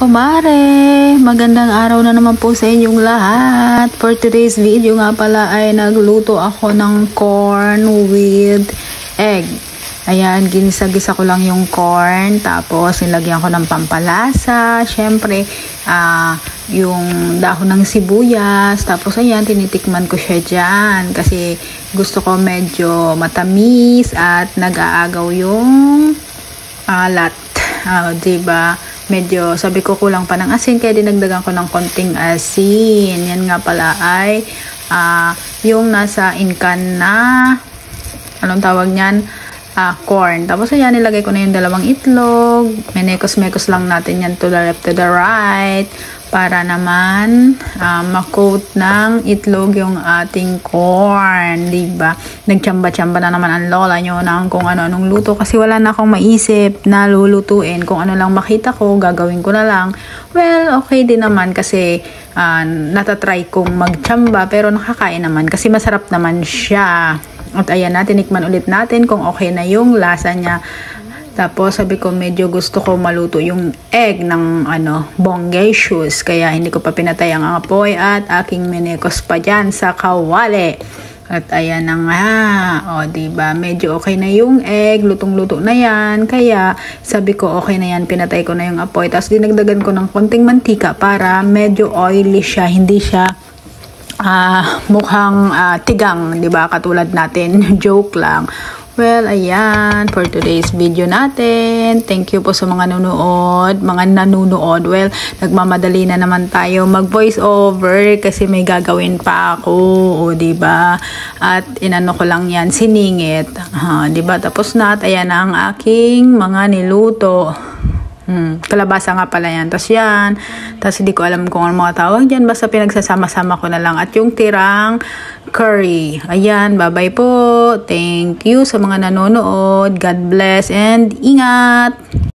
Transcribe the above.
kumare, magandang araw na naman po sa inyong lahat. For today's video nga pala ay nagluto ako ng corn with egg. Ayan, ginisa-gisa ko lang yung corn, tapos nilagyan ko ng pampalasa, syempre yung dahon ng sibuyas, tapos ayan, tinitikman ko siya dyan kasi gusto ko medyo matamis at nag-aagaw yung alat. Diba? Medyo sabi ko kulang pa ng asin kaya dinagdagan ko ng konting asin. Yan nga pala ay yung nasa inkan na anong tawag niyan? Corn. Tapos ayan, nilagay ko na yung dalawang itlog. Menekos-mekos lang natin yan to the left to the right para naman ma-coat ng itlog yung ating corn, diba? Nagtsamba-tsamba na naman ang lola nyo ng kung ano-anong luto kasi wala na akong maisip na lulutuin. Kung ano lang makita ko, gagawin ko na lang. Well, okay din naman kasi natatry kong magtsamba pero nakakain naman kasi masarap naman siya. At ayan na, tinikman ulit natin kung okay na yung lasa niya. Tapos sabi ko medyo gusto ko maluto yung egg ng bongacious. Kaya hindi ko pa pinatay ang apoy at aking menekos pa dyan sa kawali. At ayan na nga. O diba, medyo okay na yung egg. Lutong-luto na yan. Kaya sabi ko okay na yan. Pinatay ko na yung apoy. Tapos dinagdagan ko ng konting mantika para medyo oily siya. Hindi siya mukhang tigang, di ba? Katulad natin, joke lang. Well, ayan, for today's video natin. Thank you po sa mga nanonood, Well, nagmamadali na naman tayo mag-voice over kasi may gagawin pa ako, o di ba? At inano ko lang yan, siningit. Di ba? Tapos na, at ayan na ang aking mga niluto. Kalabasa nga pala yan. Tapos yan. Tapos hindi ko alam kung ano mga tawag dyan. Basta pinagsasama-sama ko na lang. At yung tirang curry. Ayan. Bye-bye po. Thank you sa mga nanonood. God bless and ingat.